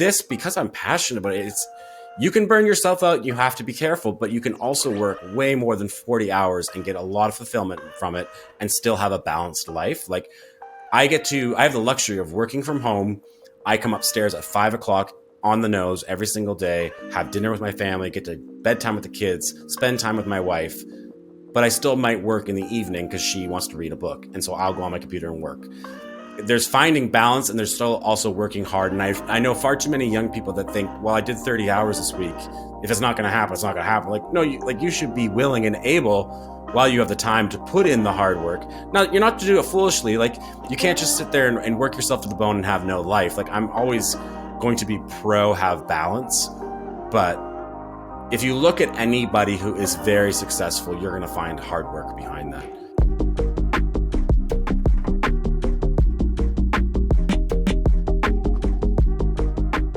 this, because I'm passionate about it, you can burn yourself out. You have to be careful, but you can also work way more than 40 hours and get a lot of fulfillment from it and still have a balanced life. Like I have the luxury of working from home. I come upstairs at 5:00 on the nose every single day, have dinner with my family, get to bedtime with the kids, spend time with my wife, but I still might work in the evening because she wants to read a book. And so I'll go on my computer and work. There's finding balance, and there's still also working hard. And I know far too many young people that think, well, I did 30 hours this week. If it's not going to happen, it's not going to happen. Like, no, you should be willing and able, while you have the time, to put in the hard work. Now, you're not to do it foolishly. Like, you can't just sit there and work yourself to the bone and have no life. Like, I'm always going to be pro have balance. But if you look at anybody who is very successful, you're going to find hard work behind that.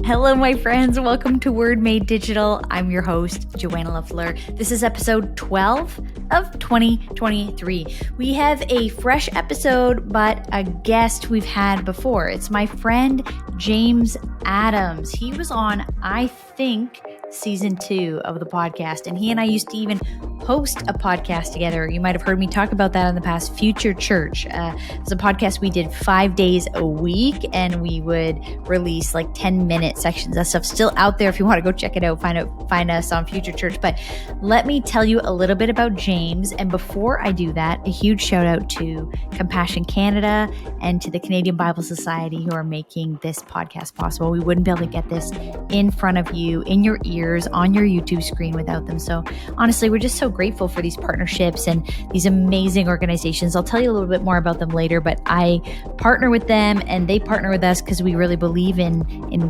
Hello, my friends. Welcome to Word Made Digital. I'm your host, Joanna LaFleur. This is episode 12 of 2023. We have a fresh episode, but a guest we've had before. It's my friend, James Adams. He was on, I think, season 2 of the podcast, and he and I used to even host a podcast together. You might have heard me talk about that in the past, Future Church. It's a podcast we did 5 days a week, and we would release like 10-minute sections. That stuff's still out there if you want to go check it out. Find us on Future Church. But let me tell you a little bit about James. And before I do that, a huge shout out to Compassion Canada and to the Canadian Bible Society who are making this podcast possible. We wouldn't be able to get this in front of you, in your ears, on your YouTube screen without them. So honestly, we're just so grateful for these partnerships and these amazing organizations. I'll tell you a little bit more about them later, but I partner with them and they partner with us because we really believe in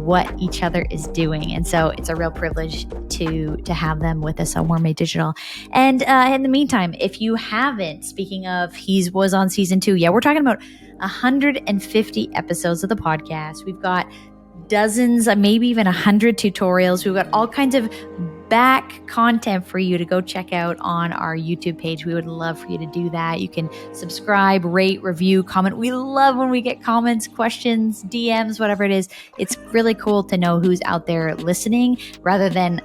what each other is doing. And so it's a real privilege to have them with us on Word Made Digital. And in the meantime, if you haven't, speaking of, he was on season 2. Yeah, we're talking about 150 episodes of the podcast. We've got dozens, maybe even 100 tutorials. We've got all kinds of back content for you to go check out on our YouTube page. We would love for you to do that. You can subscribe, rate, review, comment. We love when we get comments, questions, DMs, whatever it is. It's really cool to know who's out there listening rather than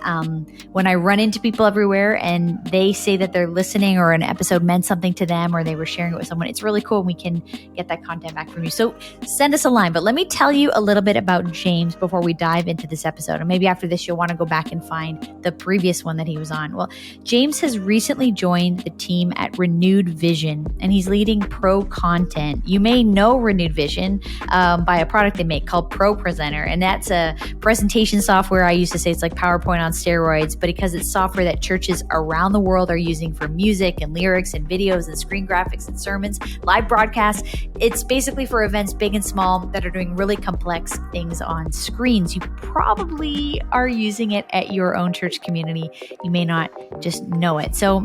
when I run into people everywhere and they say that they're listening or an episode meant something to them or they were sharing it with someone. It's really cool when we can get that content back from you. So send us a line. But let me tell you a little bit about James before we dive into this episode. And maybe after this, you'll want to go back and find the previous one that he was on. Well, James has recently joined the team at RenewedVision, and he's leading ProContent. You may know RenewedVision by a product they make called ProPresenter, and that's a presentation software. I used to say it's like PowerPoint on steroids, but because it's software that churches around the world are using for music and lyrics and videos and screen graphics and sermons, live broadcasts. It's basically for events big and small that are doing really complex things on screens. You probably are using it at your own church community. You may not just know it. So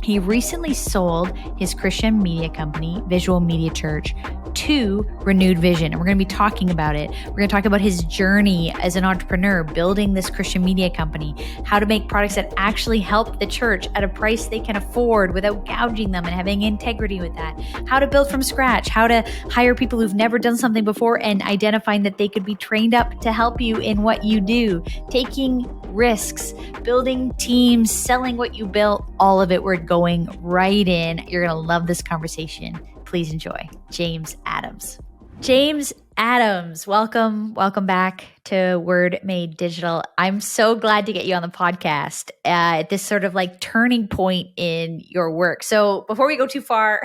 he recently sold his Christian media company, Visual Media Church, to RenewedVision. And we're going to be talking about it. We're going to talk about his journey as an entrepreneur, building this Christian media company, how to make products that actually help the church at a price they can afford without gouging them and having integrity with that, how to build from scratch, how to hire people who've never done something before and identifying that they could be trained up to help you in what you do, taking risks, building teams, selling what you built, all of it. We're going right in. You're going to love this conversation. Please enjoy James Adams. James Adams, welcome back to Word Made Digital. I'm so glad to get you on the podcast at this sort of like turning point in your work. So before we go too far,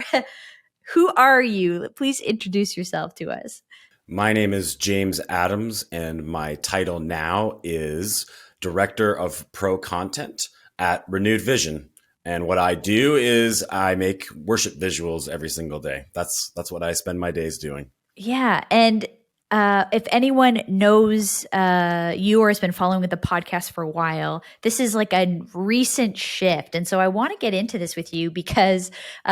who are you? Please introduce yourself to us. My name is James Adams, and my title now is Director of ProContent at RenewedVision. And what I do is I make worship visuals every single day. That's what I spend my days doing. Yeah. And if anyone knows you or has been following with the podcast for a while, this is like a recent shift. And so I want to get into this with you because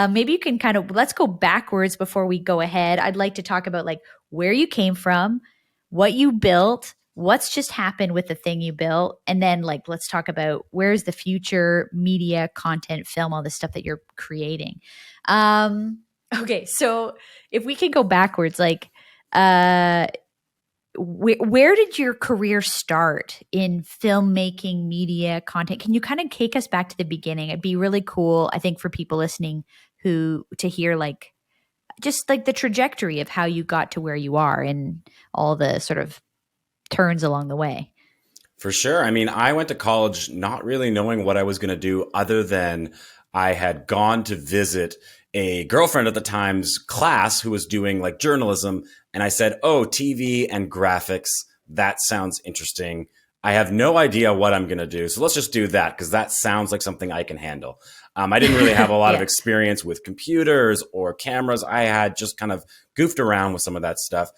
maybe you can let's go backwards before we go ahead. I'd like to talk about like where you came from, what you built, what's just happened with the thing you built, and then like let's talk about where's the future, media, content, film, all this stuff that you're creating. Okay, so if we can go backwards, like where did your career start in filmmaking, media, content? Can you kind of take us back to the beginning? It'd be really cool, I think, for people listening to hear like just like the trajectory of how you got to where you are and all the sort of turns along the way. For sure. I mean, I went to college not really knowing what I was going to do other than I had gone to visit a girlfriend at the time's class who was doing like journalism. And I said, oh, TV and graphics, that sounds interesting. I have no idea what I'm going to do. So let's just do that because that sounds like something I can handle. I didn't really have a lot of experience with computers or cameras. I had just kind of goofed around with some of that stuff.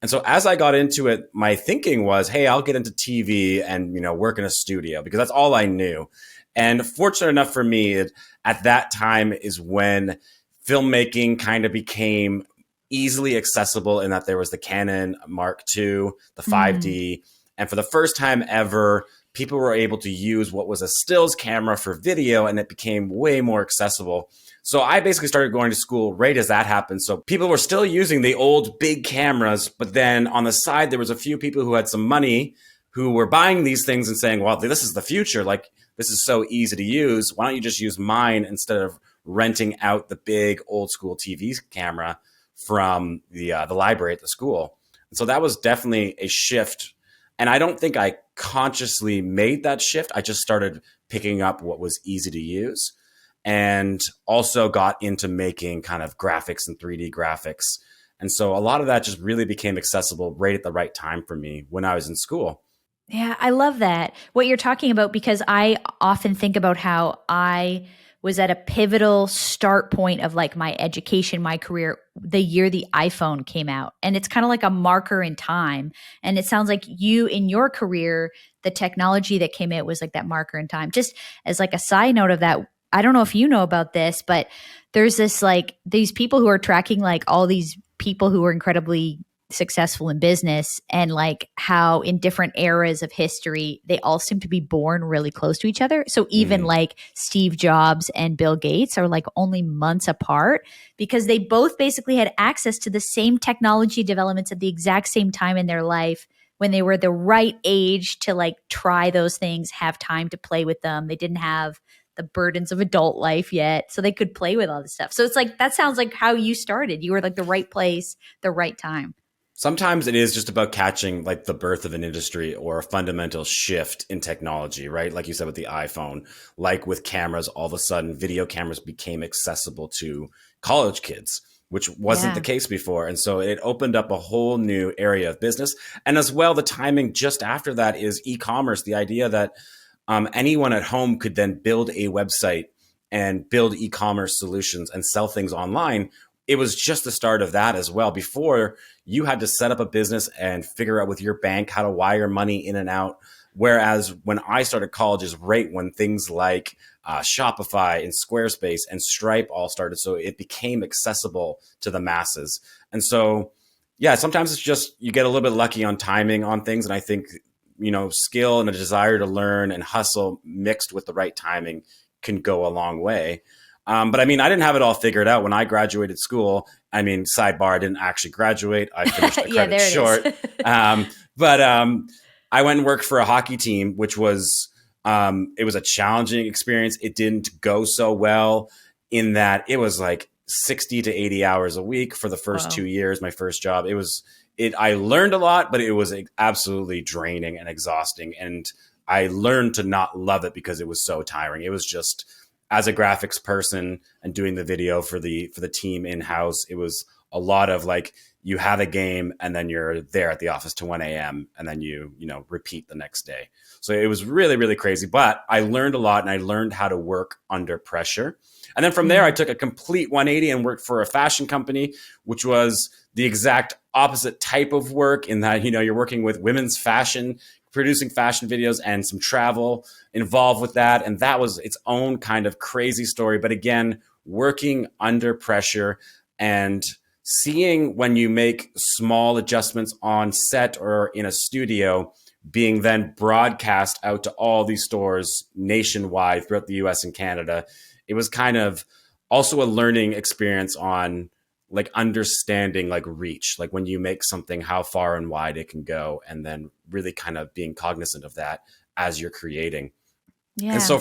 And so as I got into it, my thinking was, hey, I'll get into TV and, work in a studio because that's all I knew. And fortunate enough for me, at that time is when filmmaking kind of became easily accessible in that there was the Canon Mark II, the 5D. And for the first time ever, people were able to use what was a stills camera for video, and it became way more accessible. So I basically started going to school right as that happened. So people were still using the old big cameras, but then on the side, there was a few people who had some money who were buying these things and saying, well, this is the future. Like, this is so easy to use. Why don't you just use mine instead of renting out the big old school TV camera from the library at the school? And so that was definitely a shift. And I don't think I consciously made that shift. I just started picking up what was easy to use and also got into making kind of graphics and 3D graphics. And so a lot of that just really became accessible right at the right time for me when I was in school. Yeah, I love that. What you're talking about, because I often think about how I was at a pivotal start point of like my education, my career, the year the iPhone came out. And it's kind of like a marker in time. And it sounds like you in your career, the technology that came out was like that marker in time. Just as like a side note of that, I don't know if you know about this, but there's this like these people who are tracking like all these people who are incredibly successful in business and like how in different eras of history, they all seem to be born really close to each other. So even like Steve Jobs and Bill Gates are like only months apart because they both basically had access to the same technology developments at the exact same time in their life when they were the right age to like try those things, have time to play with them. They didn't have the burdens of adult life yet, so they could play with all this stuff. So it's like, that sounds like how you started. You were like the right place, the right time. Sometimes it is just about catching like the birth of an industry or a fundamental shift in technology, right? Like you said with the iPhone, like with cameras, all of a sudden video cameras became accessible to college kids, which wasn't the case before. And so it opened up a whole new area of business. And as well, the timing just after that is e-commerce, the idea that anyone at home could then build a website and build e-commerce solutions and sell things online. It was just the start of that as well. Before, you had to set up a business and figure out with your bank how to wire money in and out. Whereas when I started college is right when things like Shopify and Squarespace and Stripe all started. So it became accessible to the masses. And so, yeah, sometimes it's just you get a little bit lucky on timing on things. And I think, skill and a desire to learn and hustle mixed with the right timing can go a long way. But I mean, I didn't have it all figured out when I graduated school. I mean, sidebar, I didn't actually graduate. I finished the credit short. But I went and worked for a hockey team, which was, it was a challenging experience. It didn't go so well in that it was like 60 to 80 hours a week for the first 2 years, my first job. I learned a lot, but it was absolutely draining and exhausting. And I learned to not love it because it was so tiring. It was just, as a graphics person and doing the video for the team in-house, it was a lot of like, you have a game and then you're there at the office to 1 a.m. and then you repeat the next day. So it was really, really crazy, but I learned a lot and I learned how to work under pressure. And then from there, I took a complete 180 and worked for a fashion company, which was the exact opposite type of work in that, you're working with women's fashion, producing fashion videos and some travel involved with that. And that was its own kind of crazy story. But again, working under pressure and seeing when you make small adjustments on set or in a studio being then broadcast out to all these stores nationwide throughout the US and Canada. It was kind of also a learning experience on like understanding like reach, like when you make something, how far and wide it can go, and then really kind of being cognizant of that as you're creating. And Yeah. so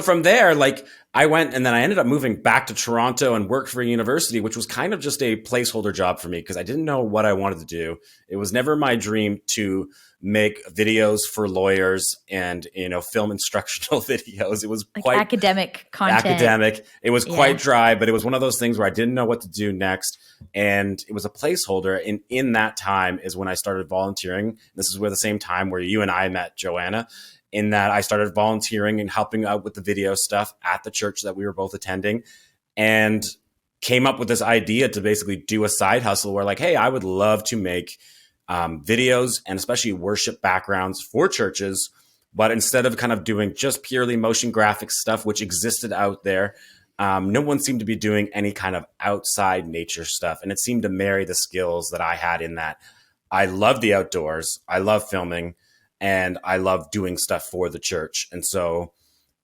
from there, like I went and then I ended up moving back to Toronto and worked for a university, which was kind of just a placeholder job for me because I didn't know what I wanted to do. It was never my dream to make videos for lawyers and, film instructional videos. It was Like quite academic content. academic. It was Yeah. quite dry, but it was one of those things where I didn't know what to do next. And it was a placeholder. And in that time is when I started volunteering. This is where the same time where you and I met, Joanna, in that I started volunteering and helping out with the video stuff at the church that we were both attending, and came up with this idea to basically do a side hustle where like, hey, I would love to make videos and especially worship backgrounds for churches. But instead of kind of doing just purely motion graphics stuff, which existed out there, no one seemed to be doing any kind of outside nature stuff. And it seemed to marry the skills that I had in that I love the outdoors, I love filming, and I love doing stuff for the church. And so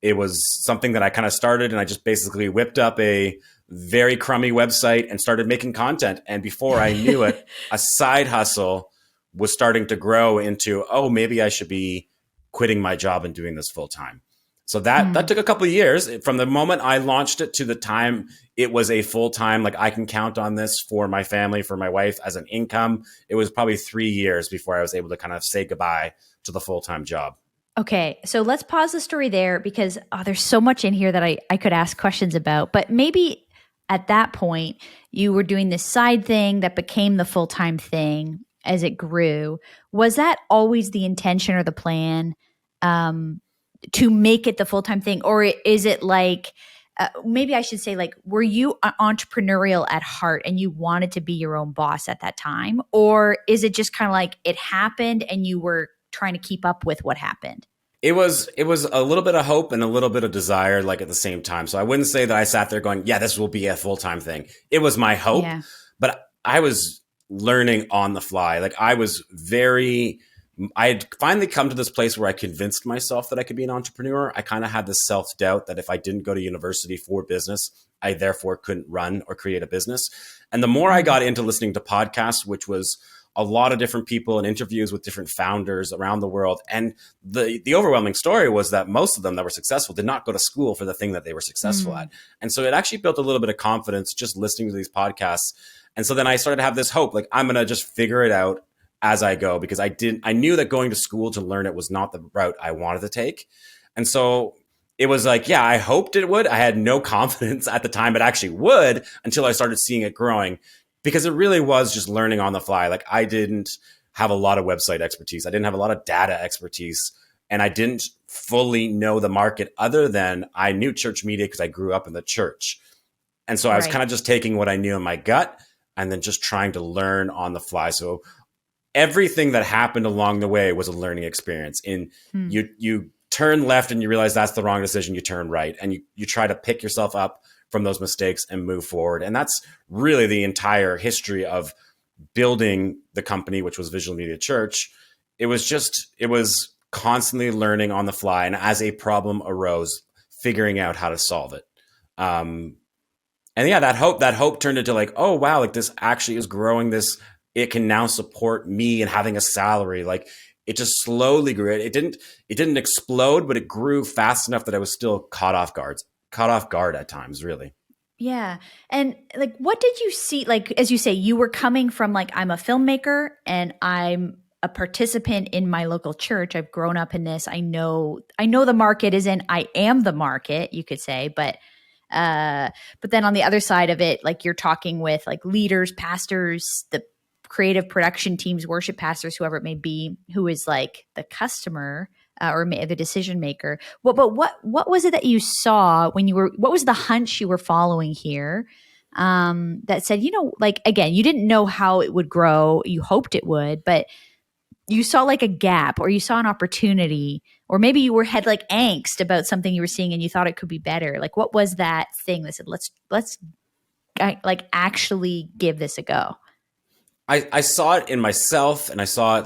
it was something that I kind of started, and I just basically whipped up a very crummy website and started making content. And before I knew it, a side hustle was starting to grow into, oh, maybe I should be quitting my job and doing this full time. So that took a couple of years from the moment I launched it to the time it was a full time, like I can count on this for my family, for my wife as an income. It was probably 3 years before I was able to kind of say goodbye to the full time job. Okay, so let's pause the story there because there's so much in here that I could ask questions about. But maybe at that point, you were doing this side thing that became the full-time thing as it grew. Was that always the intention or the plan to make it the full-time thing? Or is it like, maybe I should say, like, were you entrepreneurial at heart and you wanted to be your own boss at that time? Or is it just kind of like it happened and you were trying to keep up with what happened? It was a little bit of hope and a little bit of desire, like at the same time. So I wouldn't say that I sat there going, yeah, this will be a full-time thing. It was my hope, but I was learning on the fly. Like I had finally come to this place where I convinced myself that I could be an entrepreneur. I kind of had this self-doubt that if I didn't go to university for business, I therefore couldn't run or create a business. And the more I got into listening to podcasts, which was a lot of different people and interviews with different founders around the world. And the overwhelming story was that most of them that were successful did not go to school for the thing that they were successful at. And so it actually built a little bit of confidence just listening to these podcasts. And so then I started to have this hope, like I'm going to just figure it out as I go, because I knew that going to school to learn it was not the route I wanted to take. And so it was like, yeah, I hoped it would. I had no confidence at the time it actually would until I started seeing it growing. Because it really was just learning on the fly. Like I didn't have a lot of website expertise. I didn't have a lot of data expertise. And I didn't fully know the market other than I knew church media because I grew up in the church. And so I was kind of just taking what I knew in my gut and then just trying to learn on the fly. So everything that happened along the way was a learning experience. You turn left and you realize that's the wrong decision. You turn right and you try to pick yourself up from those mistakes and move forward. And that's really the entire history of building the company, which was Visual Media Church. It was constantly learning on the fly. And as a problem arose, figuring out how to solve it. And yeah, that hope turned into like, oh, wow, like this actually is growing. It can now support me and having a salary. Like it just slowly grew. It didn't explode, but it grew fast enough that I was still caught off guard at times, really. Yeah. And like, what did you see? Like, as you say, you were coming from like, I'm a filmmaker and I'm a participant in my local church. I've grown up in this. I know the market isn't, I am the market, you could say, but then on the other side of it, like you're talking with like leaders, pastors, the creative production teams, worship pastors, whoever it may be, who is like the customer or the decision maker. But what was it that you saw when what was the hunch you were following here that said, like, again, you didn't know how it would grow. You hoped it would, but you saw like a gap or you saw an opportunity, or maybe you had like angst about something you were seeing and you thought it could be better. Like, what was that thing that said, let's like actually give this a go? I saw it in myself, and I saw it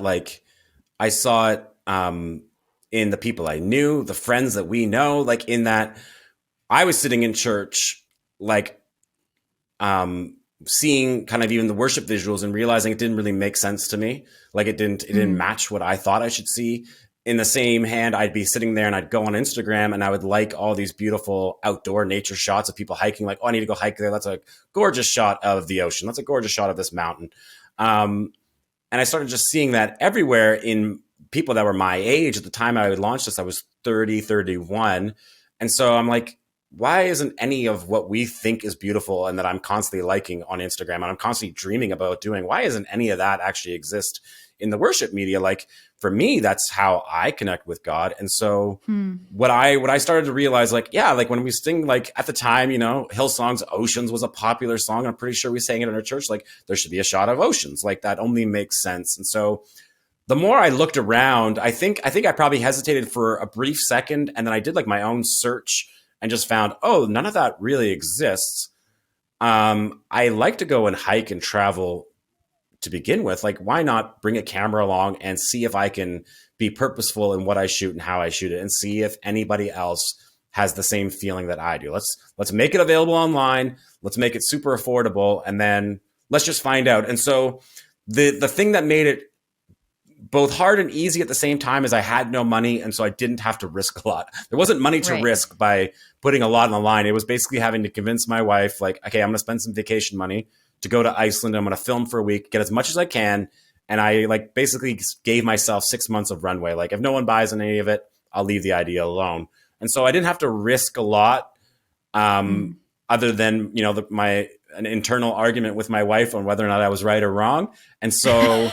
in the people I knew, the friends that we know, like in that I was sitting in church, like seeing kind of even the worship visuals and realizing it didn't really make sense to me. Like it didn't match what I thought I should see. In the same hand, I'd be sitting there and I'd go on Instagram and I would like all these beautiful outdoor nature shots of people hiking. Like, oh, I need to go hike there. That's a gorgeous shot of the ocean. That's a gorgeous shot of this mountain. And I started just seeing that everywhere in people that were my age. At the time I would launch this, I was 30, 31. And so I'm like, why isn't any of what we think is beautiful and that I'm constantly liking on Instagram and I'm constantly dreaming about doing, why isn't any of that actually exist in the worship media? Like for me, that's how I connect with God. And so what I started to realize, like, yeah, like when we sing, like at the time, you know, Hillsong's Oceans was a popular song. I'm pretty sure we sang it in our church. Like there should be a shot of oceans. Like that only makes sense. And so the more I looked around, I think I probably hesitated for a brief second. And then I did like my own search and just found, oh, none of that really exists. I like to go and hike and travel to begin with. Like, why not bring a camera along and see if I can be purposeful in what I shoot and how I shoot it, and see if anybody else has the same feeling that I do. Let's make it available online. Let's make it super affordable, and then let's just find out. And so the thing that made it both hard and easy at the same time is I had no money, and so I didn't have to risk a lot. There wasn't money to risk by putting a lot on the line. It was basically having to convince my wife, like, okay, I'm going to spend some vacation money to go to Iceland. I'm going to film for a week, get as much as I can. And I like basically gave myself 6 months of runway. Like if no one buys on any of it, I'll leave the idea alone. And so I didn't have to risk a lot, other than, you know, an internal argument with my wife on whether or not I was right or wrong. And so,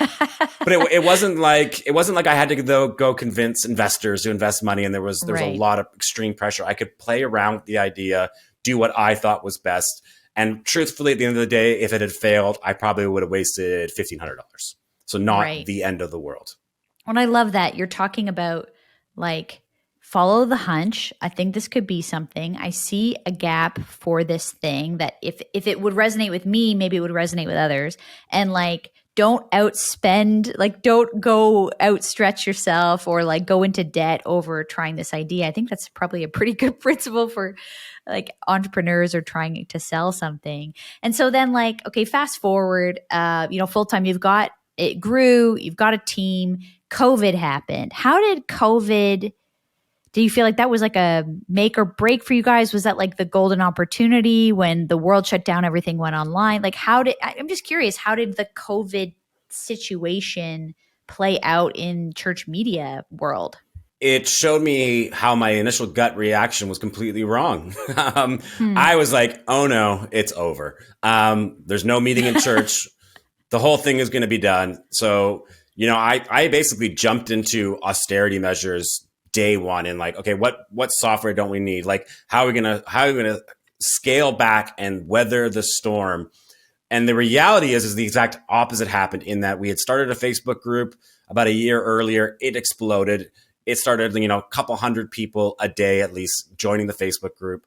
but it wasn't like I had to go convince investors to invest money. And there was a lot of extreme pressure. I could play around with the idea, do what I thought was best. And truthfully, at the end of the day, if it had failed, I probably would have wasted $1,500. So not the end of the world. And I love that you're talking about like, follow the hunch. I think this could be something. I see a gap for this thing that if it would resonate with me, maybe it would resonate with others. And like, don't outspend, like don't go outstretch yourself or like go into debt over trying this idea. I think that's probably a pretty good principle for like entrepreneurs or trying to sell something. And so then like, okay, fast forward, full-time, it grew, you've got a team, COVID happened. How did COVID, do you feel like that was like a make or break for you guys? Was that like the golden opportunity when the world shut down, everything went online? Like I'm just curious, how did the COVID situation play out in church media world? It showed me how my initial gut reaction was completely wrong. I was like, oh no, it's over. There's no meeting in church. The whole thing is going to be done. So, you know, I basically jumped into austerity measures day one and like, okay, what software don't we need? Like, how are we gonna scale back and weather the storm? And the reality is the exact opposite happened, in that we had started a Facebook group about a year earlier. It exploded. It started, you know, a couple hundred people a day at least joining the Facebook group,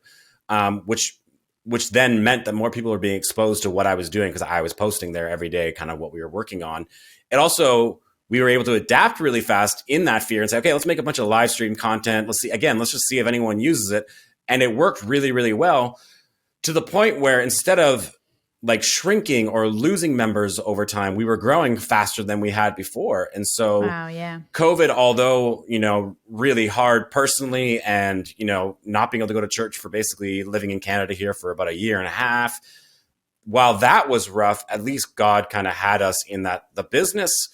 which then meant that more people were being exposed to what I was doing because I was posting there every day, kind of what we were working on. It also, we were able to adapt really fast in that fear and say, okay, let's make a bunch of live stream content. Let's just see if anyone uses it. And it worked really, really well, to the point where instead of like shrinking or losing members over time, we were growing faster than we had before. And so COVID, although, you know, really hard personally and, you know, not being able to go to church for basically living in Canada here for about a year and a half, while that was rough, at least God kind of had us in that the business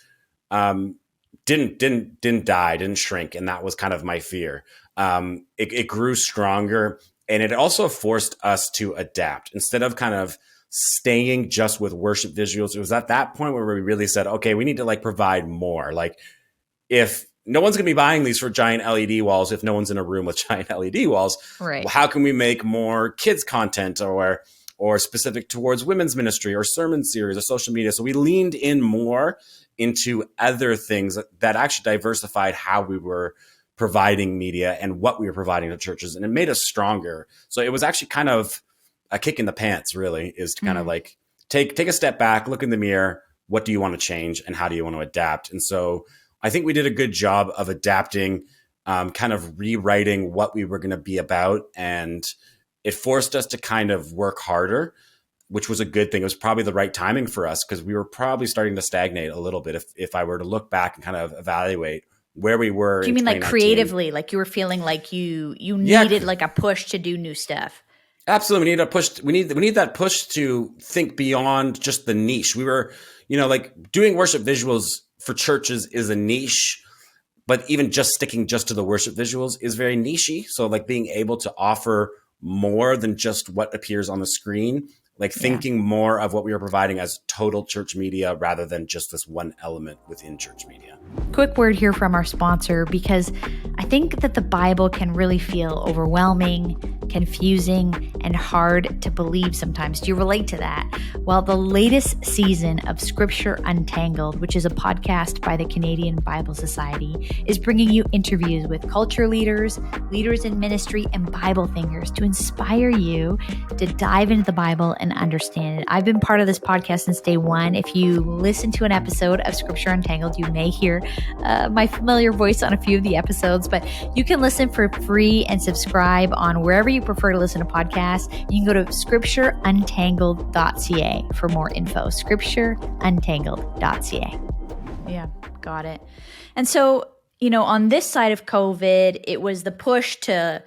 didn't die, didn't shrink. And that was kind of my fear. It grew stronger, and it also forced us to adapt instead of kind of staying just with worship visuals. It was at that point where we really said, okay, we need to like provide more. Like, if no one's going to be buying these for giant LED walls, if no one's in a room with giant LED walls, well, how can we make more kids content or specific towards women's ministry or sermon series or social media? So we leaned in more into other things that actually diversified how we were providing media and what we were providing to churches. And it made us stronger. So it was actually kind of a kick in the pants, really, is to kind of like take a step back, look in the mirror. What do you want to change and how do you want to adapt? And so I think we did a good job of adapting, kind of rewriting what we were going to be about. And it forced us to kind of work harder. which was a good thing. It was probably the right timing for us because we were probably starting to stagnate a little bit if I were to look back and kind of evaluate where we were. Do you mean like creatively, like you were feeling like you needed like a push to do new stuff? Absolutely. We need a push. We need that push to think beyond just the niche. We were, like doing worship visuals for churches is a niche, but even just sticking just to the worship visuals is very nichey. So like being able to offer more than just what appears on the screen, like thinking more of what we are providing as total church media rather than just this one element within church media. Quick word here from our sponsor, because I think that the Bible can really feel overwhelming, confusing, and hard to believe sometimes. Do you relate to that? Well, the latest season of Scripture Untangled, which is a podcast by the Canadian Bible Society, is bringing you interviews with culture leaders, leaders in ministry, and Bible thinkers to inspire you to dive into the Bible and understand it. I've been part of this podcast since day one. If you listen to an episode of Scripture Untangled, you may hear my familiar voice on a few of the episodes, but you can listen for free and subscribe on wherever you prefer to listen to podcasts. You can go to scriptureuntangled.ca for more info. Scriptureuntangled.ca. Yeah, got it. And so, on this side of COVID, it was the push to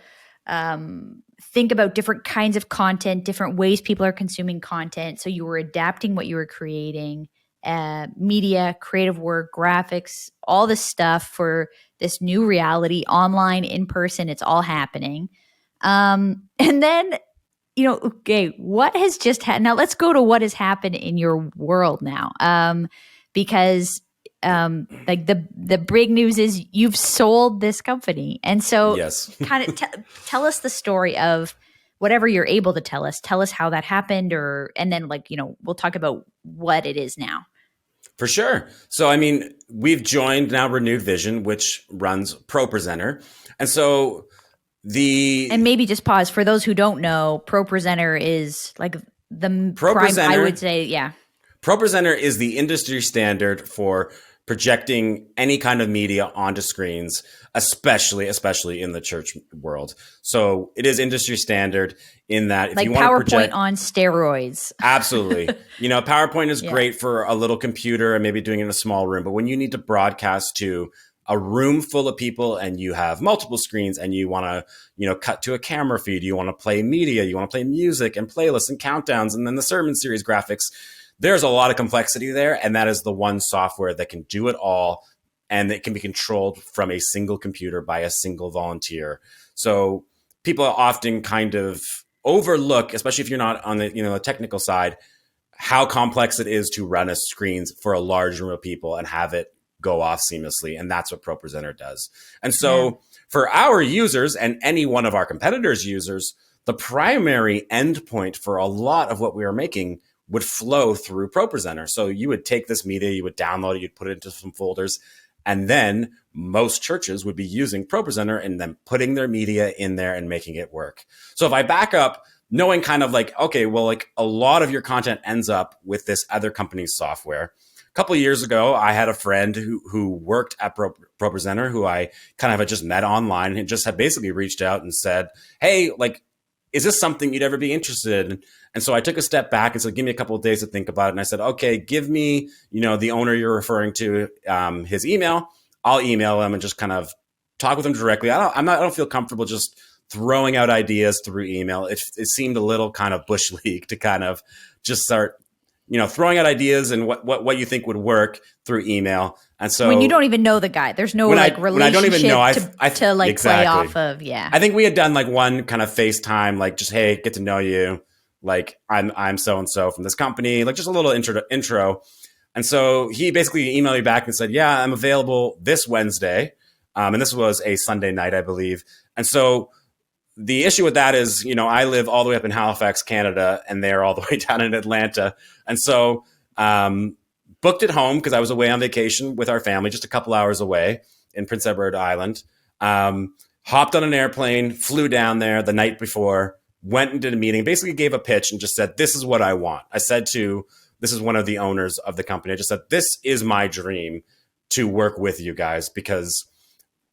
think about different kinds of content, different ways people are consuming content. So you were adapting what you were creating, media, creative work, graphics, all this stuff for this new reality, online, in person, it's all happening. And then, okay, what has just happened? Now let's go to what has happened in your world now. Because like the big news is you've sold this company. And so yes. kind of tell us the story of whatever you're able to tell us. Tell us how that happened, and then we'll talk about what it is now. For sure. So, we've joined now RenewedVision, which runs ProPresenter. And so And maybe just pause for those who don't know, ProPresenter is like the prime, I would say, yeah. ProPresenter is the industry standard for projecting any kind of media onto screens, especially in the church world. So it is industry standard in that if like you want PowerPoint to project on steroids. Absolutely. PowerPoint is great for a little computer and maybe doing it in a small room. But when you need to broadcast to a room full of people and you have multiple screens and you want to, cut to a camera feed, you want to play media, you want to play music and playlists and countdowns and then the sermon series graphics, there's a lot of complexity there. And that is the one software that can do it all. And it can be controlled from a single computer by a single volunteer. So people often kind of overlook, especially if you're not on the technical side, how complex it is to run a screens for a large room of people and have it go off seamlessly. And that's what ProPresenter does. And so for our users and any one of our competitors' users, the primary endpoint for a lot of what we are making would flow through ProPresenter. So you would take this media, you would download it, you'd put it into some folders, and then most churches would be using ProPresenter and then putting their media in there and making it work. So if I back up, knowing kind of like, okay, well, like a lot of your content ends up with this other company's software. A couple of years ago, I had a friend who worked at ProPresenter who I kind of had just met online and just had basically reached out and said, hey, like, is this something you'd ever be interested in? And so I took a step back and said, give me a couple of days to think about it. And I said, okay, give me, the owner you're referring to, his email. I'll email him and just kind of talk with him directly. I don't feel comfortable just throwing out ideas through email. It seemed a little kind of bush league to kind of just start, throwing out ideas and what you think would work through email. And so when you don't even know the guy, there's no relationship when I don't even know, to like exactly. play off of. Yeah. I think we had done like one kind of FaceTime, like just, hey, get to know you. Like I'm so-and-so from this company, like just a little intro. And so he basically emailed me back and said, yeah, I'm available this Wednesday. And this was a Sunday night, I believe. And so the issue with that is, I live all the way up in Halifax, Canada, and they're all the way down in Atlanta. And so booked it home because I was away on vacation with our family, just a couple hours away in Prince Edward Island. Hopped on an airplane, flew down there the night before, went and did a meeting, basically gave a pitch and just said, this is what I want. This is one of the owners of the company. I just said, this is my dream to work with you guys because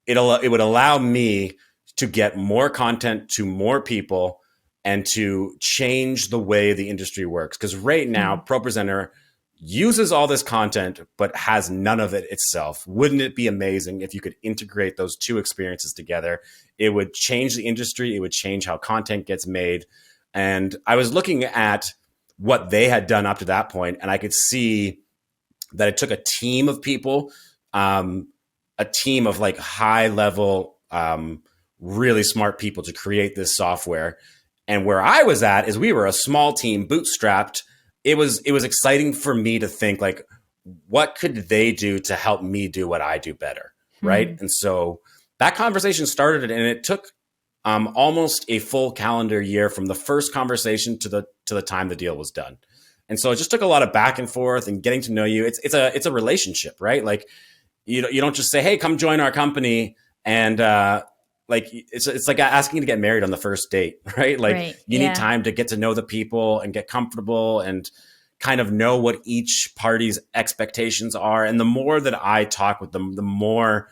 it would allow me to get more content to more people and to change the way the industry works. Because right now, ProPresenter uses all this content, but has none of it itself. Wouldn't it be amazing if you could integrate those two experiences together? It would change the industry. It would change how content gets made. And I was looking at what they had done up to that point, and I could see that it took a team of people, a team of like high level, really smart people to create this software. And where I was at is we were a small team, bootstrapped. It was exciting for me to think like, what could they do to help me do what I do better, right? And so that conversation started, and it took almost a full calendar year from the first conversation to the time the deal was done. And so it just took a lot of back and forth and getting to know you. It's a relationship, right? Like you don't just say, hey, come join our company, and like it's like asking to get married on the first date, right? Like you need time to get to know the people and get comfortable and kind of know what each party's expectations are. And the more that I talk with them, the more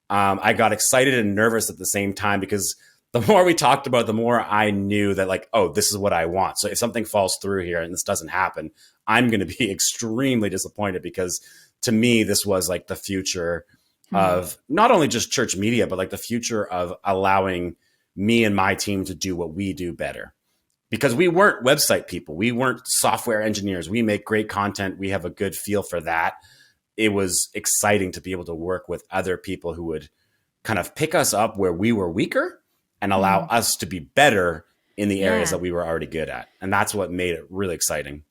I got excited and nervous at the same time, because the more we talked about it, the more I knew that like, oh, this is what I want. So if something falls through here and this doesn't happen, I'm going to be extremely disappointed, because to me, this was like the future of not only just church media, but like the future of allowing me and my team to do what we do better. Because we weren't website people. We weren't software engineers. We make great content. We have a good feel for that. It was exciting to be able to work with other people who would kind of pick us up where we were weaker and allow us to be better in the areas that we were already good at. And that's what made it really exciting.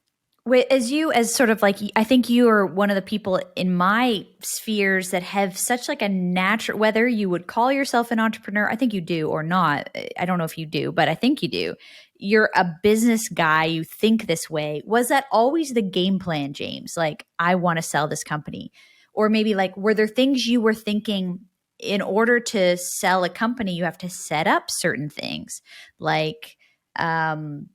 As sort of like, I think you are one of the people in my spheres that have such like a natural, whether you would call yourself an entrepreneur, I think you do, or not. I don't know if you do, but I think you do. You're a business guy. You think this way. Was that always the game plan, James? Like, I want to sell this company. Or maybe like, were there things you were thinking in order to sell a company, you have to set up certain things, like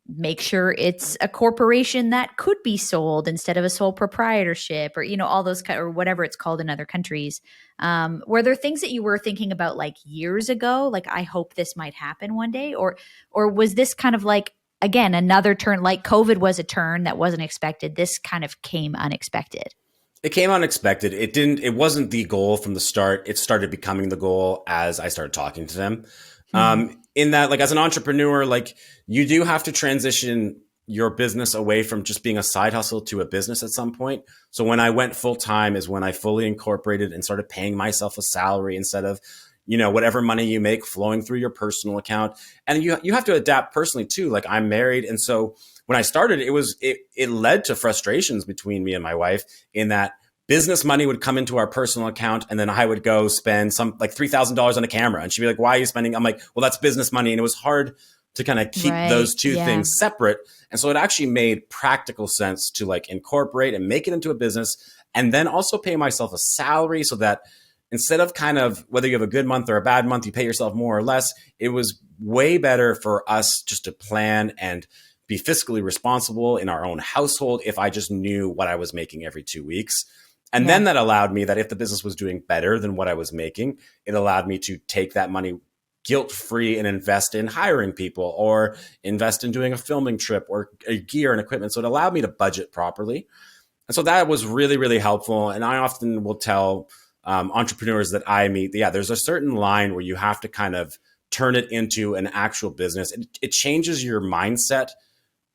make sure it's a corporation that could be sold instead of a sole proprietorship, or all those or whatever it's called in other countries. Were there things that you were thinking about like years ago, like I hope this might happen one day, or was this kind of like, again, another turn, like COVID was a turn that wasn't expected, this kind of came unexpected? It came unexpected. It wasn't the goal from the start. It started becoming the goal as I started talking to them. In that, like, as an entrepreneur, like, you do have to transition your business away from just being a side hustle to a business at some point. So when I went full time is when I fully incorporated and started paying myself a salary instead of, whatever money you make flowing through your personal account. And you have to adapt personally too. Like, I'm married. And so when I started, it led to frustrations between me and my wife, in that business money would come into our personal account, and then I would go spend some like $3,000 on a camera, and she'd be like, "Why are you spending?" I'm like, "Well, that's business money," and it was hard to kind of keep those two things separate. And so it actually made practical sense to like incorporate and make it into a business, and then also pay myself a salary, so that instead of kind of whether you have a good month or a bad month, you pay yourself more or less. It was way better for us just to plan and be fiscally responsible in our own household if I just knew what I was making every 2 weeks. And then that allowed me that if the business was doing better than what I was making, it allowed me to take that money guilt-free and invest in hiring people, or invest in doing a filming trip, or gear and equipment. So it allowed me to budget properly. And so that was really, really helpful. And I often will tell entrepreneurs that I meet, there's a certain line where you have to kind of turn it into an actual business. It changes your mindset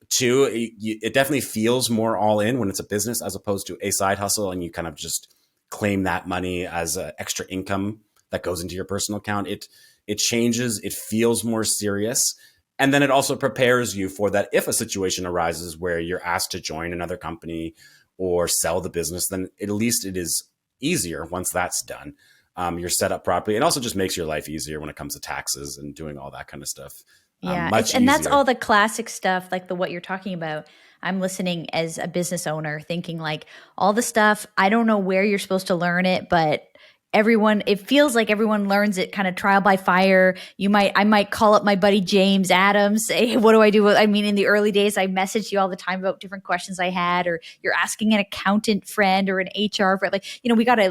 too. It definitely feels more all in when it's a business as opposed to a side hustle, and you kind of just claim that money as extra income that goes into your personal account. It changes. It feels more serious. And then it also prepares you for that if a situation arises where you're asked to join another company or sell the business, then at least it is easier once that's done. You're set up properly. It also just makes your life easier when it comes to taxes and doing all that kind of stuff. And that's all the classic stuff, like what you're talking about. I'm listening as a business owner thinking like all the stuff, I don't know where you're supposed to learn it, but it feels like everyone learns it kind of trial by fire. I might call up my buddy James Adams, say, hey, what do I do? I mean, in the early days, I messaged you all the time about different questions I had, or you're asking an accountant friend or an HR friend. Like, we got to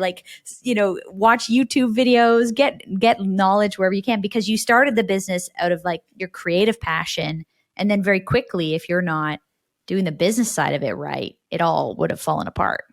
watch YouTube videos, get knowledge wherever you can, because you started the business out of like your creative passion And then very quickly, if you're not doing the business side of it right, it all would have fallen apart.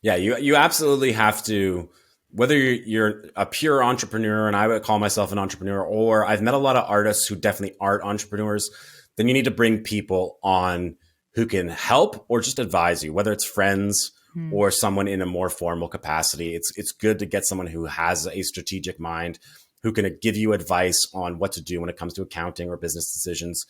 Yeah, you absolutely have to, whether you're a pure entrepreneur, and I would call myself an entrepreneur, or I've met a lot of artists who definitely aren't entrepreneurs, then you need to bring people on who can help or just advise you, whether it's friends or someone in a more formal capacity. It's good to get someone who has a strategic mind, who can give you advice on what to do when it comes to accounting or business decisions.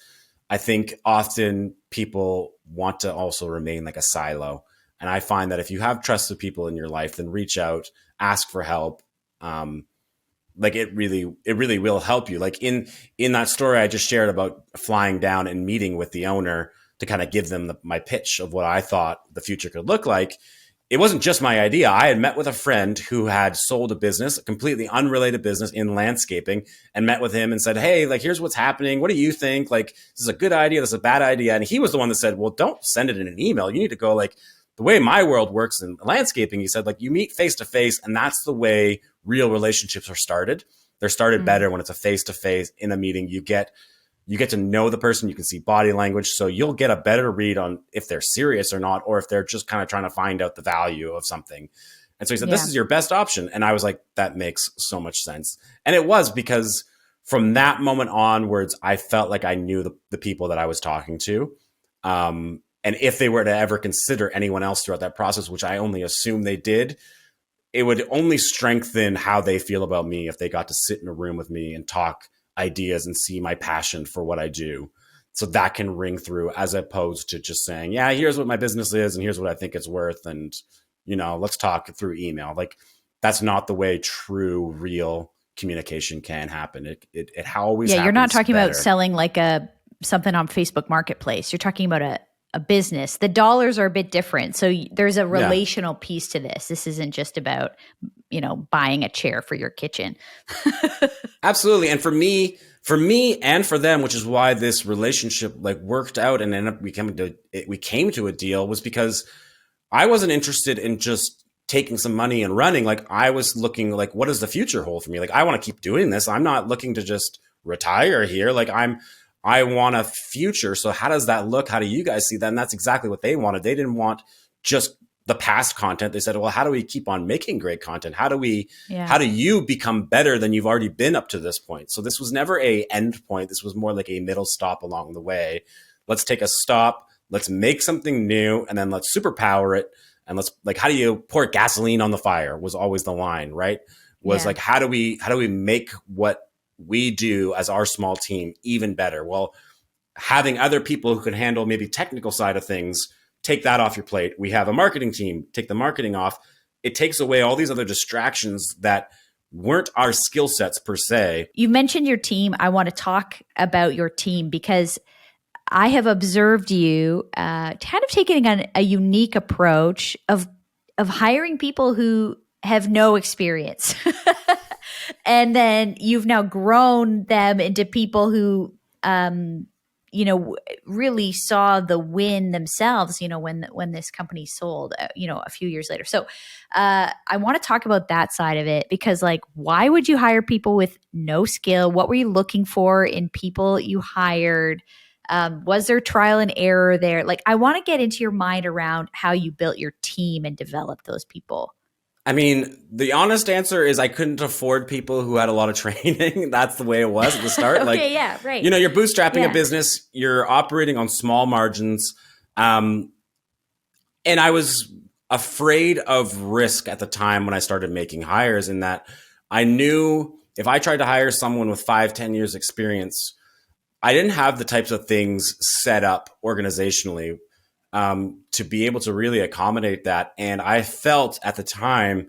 I think often people want to also remain like a silo. And I find that if you have trusted people in your life, then reach out, ask for help. Like it really will help you. Like in that story I just shared about flying down and meeting with the owner to kind of give them my pitch of what I thought the future could look like. It wasn't just my idea. I had met with a friend who had sold a business, a completely unrelated business in landscaping, and met with him and said, hey, like, here's what's happening. What do you think? Like, this is a good idea. This is a bad idea. And he was the one that said, well, don't send it in an email. You need to go like the way my world works in landscaping. He said, like, you meet face to face, and that's the way real relationships are started. They're started better when it's a face to face in a meeting. You get to know the person. You can see body language. So you'll get a better read on if they're serious or not, or if they're just kind of trying to find out the value of something. And so he said, this is your best option. And I was like, that makes so much sense. And it was, because from that moment onwards, I felt like I knew the people that I was talking to. And if they were to ever consider anyone else throughout that process, which I only assume they did, it would only strengthen how they feel about me if they got to sit in a room with me and talk ideas and see my passion for what I do. So that can ring through, as opposed to just saying, yeah, here's what my business is and here's what I think it's worth. And, let's talk through email. Like, that's not the way true, real communication can happen. It always happens. You're not talking better. about selling like something on Facebook Marketplace. You're talking about a business. The dollars are a bit different. So there's a relational piece to this. This isn't just about, buying a chair for your kitchen. Absolutely. And for me and for them, which is why this relationship like worked out and ended up we came to a deal, was because I wasn't interested in just taking some money and running. Like, I was looking like, what does the future hold for me? Like, I want to keep doing this. I'm not looking to just retire here. Like, I want a future. So how does that look? How do you guys see that? And that's exactly what they wanted. They didn't want just the past content. They said, well, how do we keep on making great content? How do you become better than you've already been up to this point? So this was never a end point. This was more like a middle stop along the way. Let's take a stop. Let's make something new, and then let's superpower it. And let's, like, how do you pour gasoline on the fire was always the line, right? Was like, how do we make what we do as our small team even better? Well, having other people who can handle maybe technical side of things, take that off your plate. We have a marketing team, take the marketing off. It takes away all these other distractions that weren't our skill sets per se. You mentioned your team. I want to talk about your team because I have observed you kind of taking a unique approach of hiring people who have no experience. And then you've now grown them into people who really saw the win themselves, when this company sold, a few years later. So I want to talk about that side of it, because like, why would you hire people with no skill? What were you looking for in people you hired? Was there trial and error there? Like, I want to get into your mind around how you built your team and developed those people. I mean, the honest answer is I couldn't afford people who had a lot of training. That's the way it was at the start. Okay, like, yeah, right. You're bootstrapping a business. You're operating on small margins. And I was afraid of risk at the time when I started making hires, in that I knew if I tried to hire someone with 5-10 years experience, I didn't have the types of things set up organizationally to be able to really accommodate that. And I felt at the time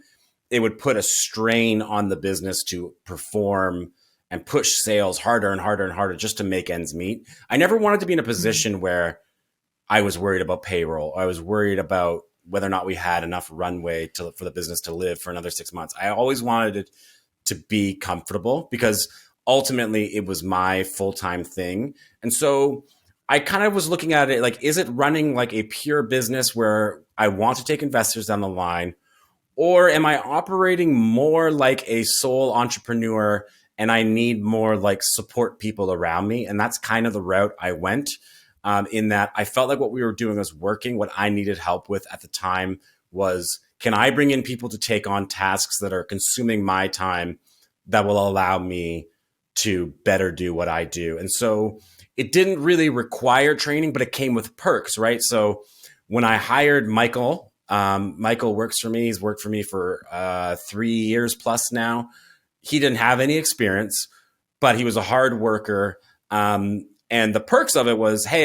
it would put a strain on the business to perform and push sales harder and harder and harder just to make ends meet. I never wanted to be in a position where I was worried about payroll. I was worried about whether or not we had enough runway for the business to live for another 6 months. I always wanted it to be comfortable, because ultimately it was my full-time thing. And so I kind of was looking at it like, is it running like a pure business where I want to take investors down the line? Or am I operating more like a sole entrepreneur and I need more like support people around me. And that's kind of the route I went, in that I felt like what we were doing was working. What I needed help with at the time was, can I bring in people to take on tasks that are consuming my time that will allow me to better do what I do? And so it didn't really require training, but it came with perks, right? So when I hired Michael, Michael works for me. He's worked for me for 3 years plus now. He didn't have any experience, but he was a hard worker. And the perks of it was, hey,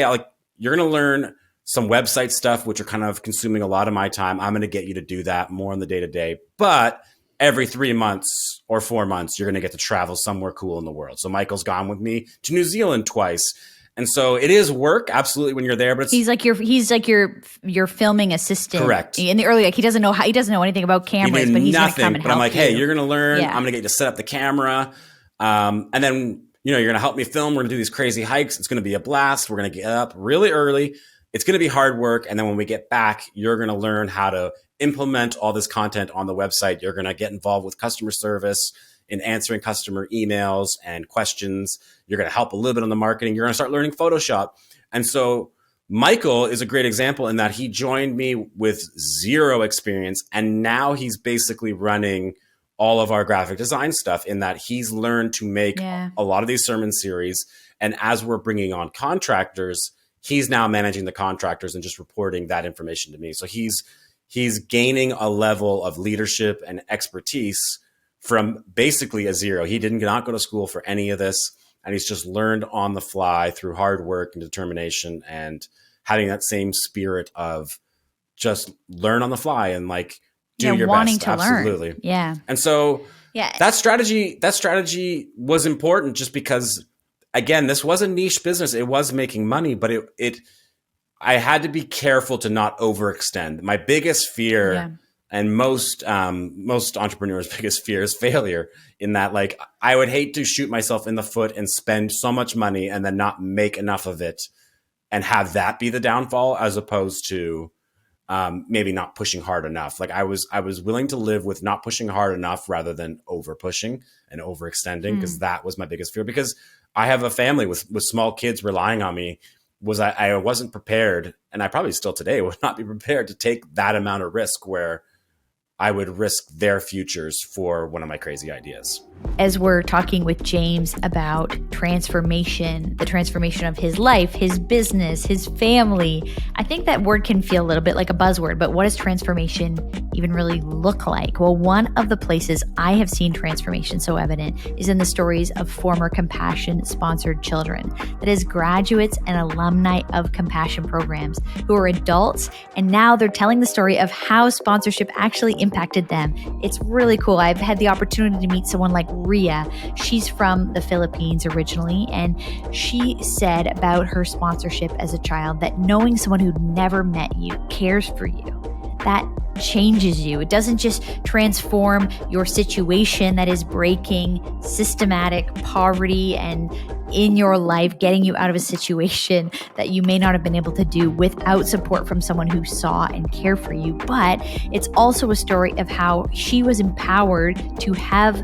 you're going to learn some website stuff, which are kind of consuming a lot of my time. I'm going to get you to do that more on the day to day. But every 3 months or 4 months, you're going to get to travel somewhere cool in the world. So Michael's gone with me to New Zealand twice. And so it is work, absolutely, when you're there. But he's like your filming assistant. Correct. In the early, like he doesn't know anything about cameras, but he's going to come and help you. But I'm like, hey, you're going to learn. Yeah. I'm going to get you to set up the camera. And then, you're going to help me film. We're going to do these crazy hikes. It's going to be a blast. We're going to get up really early. It's going to be hard work. And then when we get back, you're going to learn how to implement all this content on the website. You're going to get involved with customer service in answering customer emails and questions. You're going to help a little bit on the marketing. You're going to start learning Photoshop. And so Michael is a great example in that he joined me with zero experience. And now he's basically running all of our graphic design stuff, in that he's learned to make a lot of these sermon series. And as we're bringing on contractors, he's now managing the contractors and just reporting that information to me. So he's gaining a level of leadership and expertise from basically a zero. He did not go to school for any of this, and he's just learned on the fly through hard work and determination, and having that same spirit of just learn on the fly and like do your wanting best. To Absolutely. Learn. Yeah. And so that strategy was important, just because, again, this was a niche business. It was making money, but I had to be careful to not overextend. My biggest fear, and most entrepreneurs' biggest fear, is failure. In that, like, I would hate to shoot myself in the foot and spend so much money and then not make enough of it, and have that be the downfall, as opposed to maybe not pushing hard enough. Like I was willing to live with not pushing hard enough rather than over pushing and overextending, because that was my biggest fear. Because I have a family with small kids relying on me. I wasn't prepared, and I probably still today would not be prepared to take that amount of risk where I would risk their futures for one of my crazy ideas. As we're talking with James about transformation, the transformation of his life, his business, his family, I think that word can feel a little bit like a buzzword, but what does transformation even really look like? Well, one of the places I have seen transformation so evident is in the stories of former Compassion-sponsored children. That is, graduates and alumni of Compassion programs who are adults, and now they're telling the story of how sponsorship actually impacted them. It's really cool. I've had the opportunity to meet someone like Ria. She's from the Philippines originally, and she said about her sponsorship as a child that knowing someone who'd never met you cares for you, that changes you. It doesn't just transform your situation that is breaking systematic poverty and in your life, getting you out of a situation that you may not have been able to do without support from someone who saw and cared for you. But it's also a story of how she was empowered to have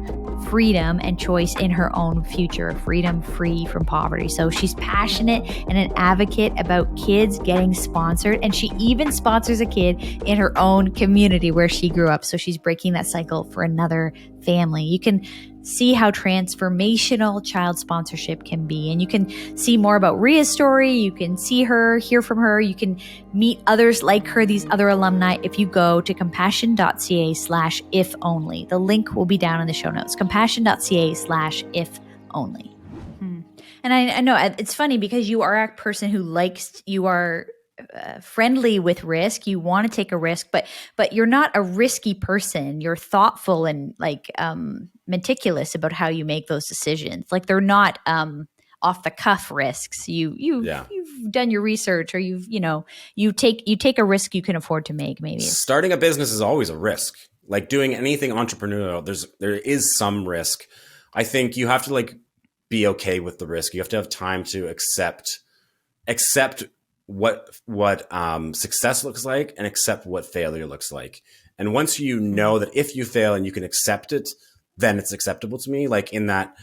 freedom and choice in her own future, freedom free from poverty. So she's passionate and an advocate about kids getting sponsored. And she even sponsors a kid in her own community where she grew up. So she's breaking that cycle for another family. You can see how transformational child sponsorship can be. And you can see more about Ria's story. You can see her, hear from her. You can meet others like her, these other alumni, if you go to compassion.ca/if only. The link will be down in the show notes, compassion.ca/if only. And I know it's funny because you are a person who you are friendly with risk. You want to take a risk, but you're not a risky person. You're thoughtful and meticulous about how you make those decisions. Like they're not off the cuff risks. You've done your research, or you take a risk you can afford to make. Maybe starting a business is always a risk. Like doing anything entrepreneurial, there is some risk. I think you have to be okay with the risk. You have to have time to accept what success looks like and accept what failure looks like. And once you know that if you fail and you can accept it, then it's acceptable to me. Like in that,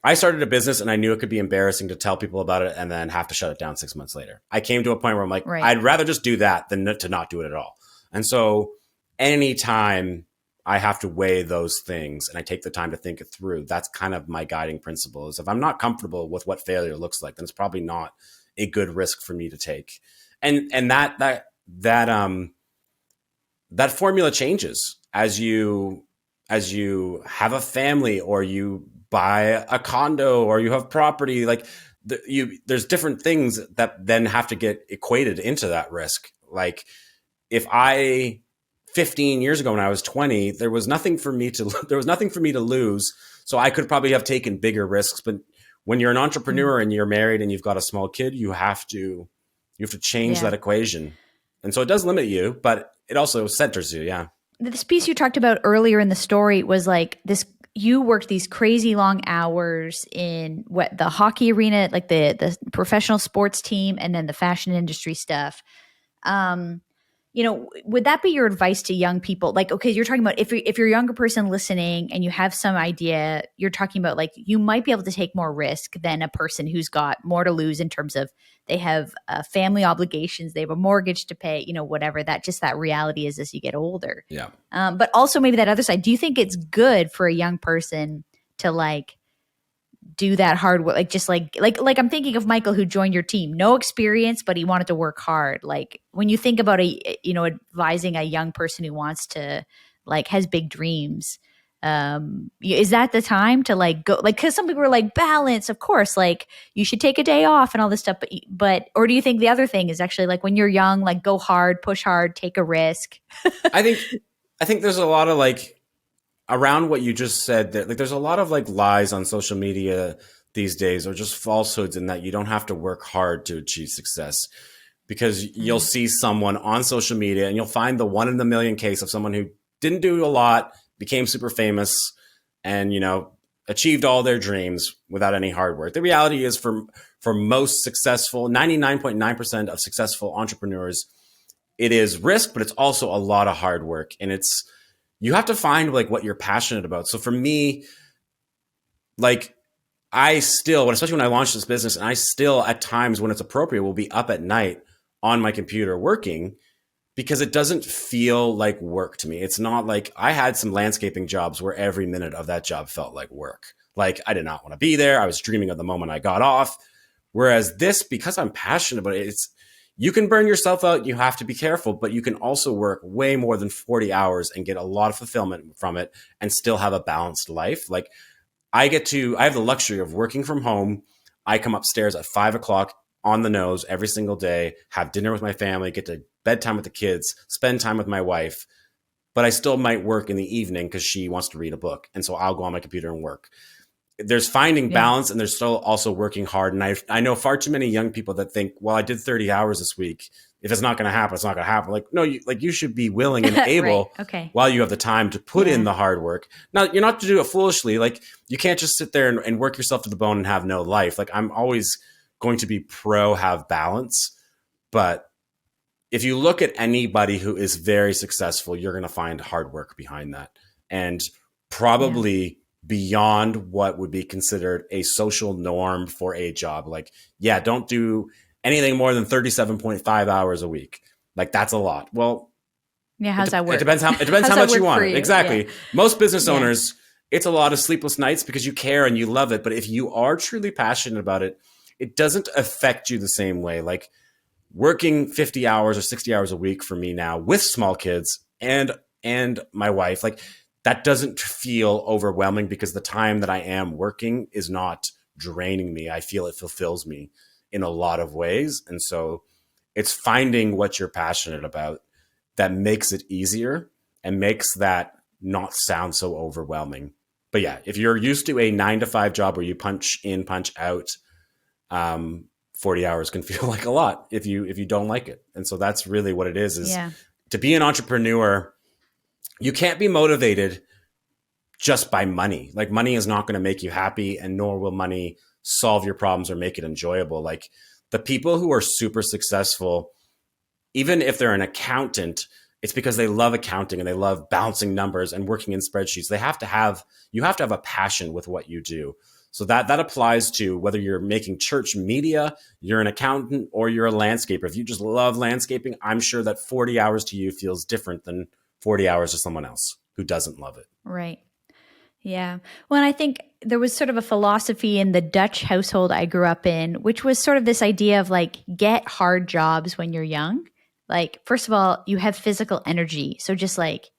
I started a business and I knew it could be embarrassing to tell people about it and then have to shut it down 6 months later. I came to a point where I'm like, Right. I'd rather just do that than to not do it at all. And so anytime I have to weigh those things and I take the time to think it through, that's kind of my guiding principle is if I'm not comfortable with what failure looks like, then it's probably not a good risk for me to take. And that formula changes as you have a family or you buy a condo or you have property. Like there's different things that then have to get equated into that risk. Like if 15 years ago when I was 20, there was nothing for me to lose. So I could probably have taken bigger risks. But when you're an entrepreneur and you're married and you've got a small kid, you have to change that equation. And so it does limit you, but it also centers you. Yeah. This piece you talked about earlier in the story was like this, you worked these crazy long hours in the hockey arena, like the professional sports team, and then the fashion industry stuff. Would that be your advice to young people? Like, okay, you're talking about if you're a younger person listening and you have some idea, you're talking about like you might be able to take more risk than a person who's got more to lose in terms of they have family obligations, they have a mortgage to pay, whatever that reality is as you get older. Yeah. But also maybe that other side. Do you think it's good for a young person to like do that hard work? Like just like I'm thinking of Michael who joined your team, no experience, but he wanted to work hard. Like when you think about advising a young person who wants to has big dreams, is that the time to go? Because some people are like balance, of course, you should take a day off and all this stuff. But or do you think the other thing is actually when you're young, go hard, push hard, take a risk? I think there's a lot of around what you just said that there's a lot of lies on social media these days or just falsehoods in that you don't have to work hard to achieve success, because you'll see someone on social media and you'll find the 1 in a million case of someone who didn't do a lot, became super famous and, achieved all their dreams without any hard work. The reality is for most successful, 99.9% of successful entrepreneurs, it is risk, but it's also a lot of hard work. And you have to find what you're passionate about. So for me, I still, especially when I launched this business, and I still at times when it's appropriate will be up at night on my computer working, because it doesn't feel like work to me. It's not I had some landscaping jobs where every minute of that job felt like work. I did not want to be there. I was dreaming of the moment I got off. Whereas this, because I'm passionate about it, you can burn yourself out. You have to be careful, but you can also work way more than 40 hours and get a lot of fulfillment from it and still have a balanced life. I have the luxury of working from home. I come upstairs at 5 o'clock on the nose every single day, have dinner with my family, get to bedtime with the kids, spend time with my wife, but I still might work in the evening because she wants to read a book. And so I'll go on my computer and work. There's finding balance, and there's still also working hard. And I know far too many young people that think, well, I did 30 hours this week. If it's not going to happen, it's not going to happen. No, you should be willing and able while you have the time to put in the hard work. Now, you're not to do it foolishly. You can't just sit there and work yourself to the bone and have no life. I'm always going to be pro have balance. But if you look at anybody who is very successful, you're going to find hard work behind that. And probably beyond what would be considered a social norm for a job. Don't do anything more than 37.5 hours a week. That's a lot. Well, how's that work? It depends how much you want. Exactly. Yeah. Most business owners, it's a lot of sleepless nights because you care and you love it. But if you are truly passionate about it, it doesn't affect you the same way. Working 50 hours or 60 hours a week for me now with small kids and my wife, that doesn't feel overwhelming because the time that I am working is not draining me. I feel it fulfills me in a lot of ways. And so it's finding what you're passionate about that makes it easier and makes that not sound so overwhelming. But yeah, if you're used to a 9-to-5 job where you punch in, punch out, 40 hours can feel like a lot if you don't like it. And so that's really what it is to be an entrepreneur. You can't be motivated just by money. Money is not going to make you happy, and nor will money solve your problems or make it enjoyable. The people who are super successful, even if they're an accountant, it's because they love accounting and they love balancing numbers and working in spreadsheets. You have to have a passion with what you do. So that applies to whether you're making church media, you're an accountant, or you're a landscaper. If you just love landscaping, I'm sure that 40 hours to you feels different than 40 hours to someone else who doesn't love it. Right. Yeah. Well, and I think there was sort of a philosophy in the Dutch household I grew up in, which was sort of this idea of like, get hard jobs when you're young. Like, first of all, you have physical energy. So just like,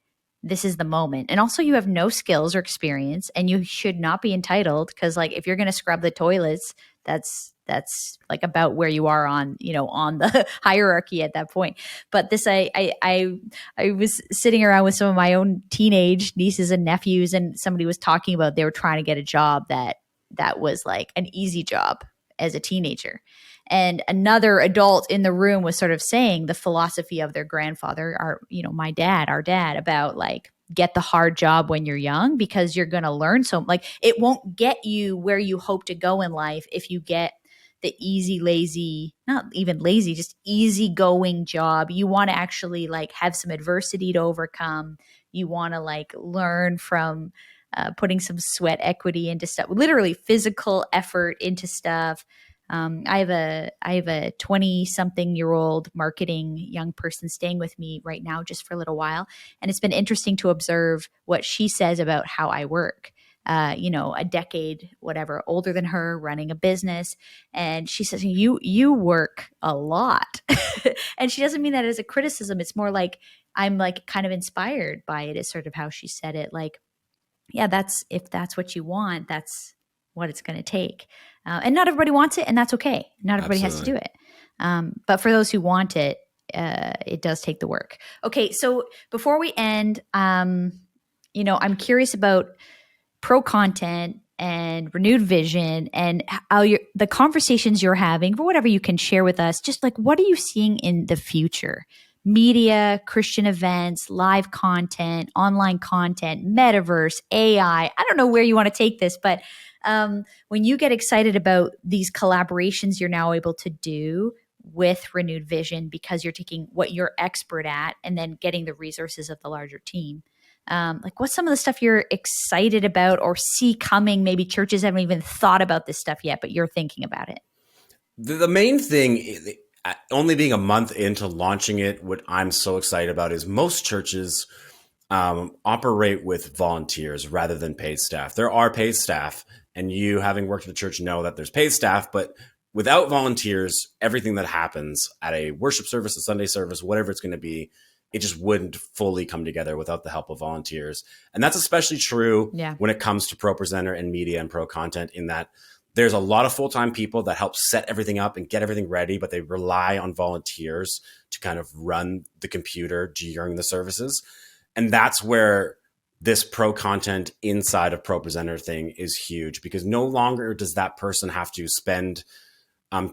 this is the moment. And also you have no skills or experience, and you should not be entitled, because like if you're going to scrub the toilets, that's like about where you are on, on the hierarchy at that point. But this, I was sitting around with some of my own teenage nieces and nephews, and somebody was talking about they were trying to get a job that was like an easy job as a teenager. And another adult in the room was sort of saying the philosophy of their grandfather, our dad, about like, get the hard job when you're young, because you're going to learn like it won't get you where you hope to go in life if you get the easy, lazy, not even lazy, just easygoing job. You want to actually like have some adversity to overcome. You want to like learn from putting some sweat equity into stuff, literally physical effort into stuff. I have a 20-something-year-old marketing young person staying with me right now just for a little while. And it's been interesting to observe what she says about how I work. A decade, whatever, older than her, running a business. And she says, you work a lot. And she doesn't mean that as a criticism. It's more like, I'm like kind of inspired by it, is sort of how she said it. Like, yeah, if that's what you want, that's what it's going to take. And not everybody wants it, and that's okay. Not everybody Absolutely. has to do it. But for those who want it, it does take the work. Okay, so before we end, I'm curious about ProContent and RenewedVision, and how the conversations you're having, for whatever you can share with us. Just like, what are you seeing in the future? Media, Christian events, live content, online content, metaverse, AI. I don't know where you want to take this, but when you get excited about these collaborations you're now able to do with RenewedVision, because you're taking what you're expert at and then getting the resources of the larger team, like what's some of the stuff you're excited about or see coming? Maybe churches haven't even thought about this stuff yet, but you're thinking about it. The main thing, only being a month into launching it, what I'm so excited about is most churches operate with volunteers rather than paid staff. There are paid staff, and you, having worked at the church, know that there's paid staff, but without volunteers, everything that happens at a worship service, a Sunday service, whatever it's going to be, it just wouldn't fully come together without the help of volunteers. And that's especially true when it comes to ProPresenter and media and ProContent, in that there's a lot of full-time people that help set everything up and get everything ready, but they rely on volunteers to kind of run the computer during the services. And that's where this ProContent inside of ProPresenter thing is huge, because no longer does that person have to spend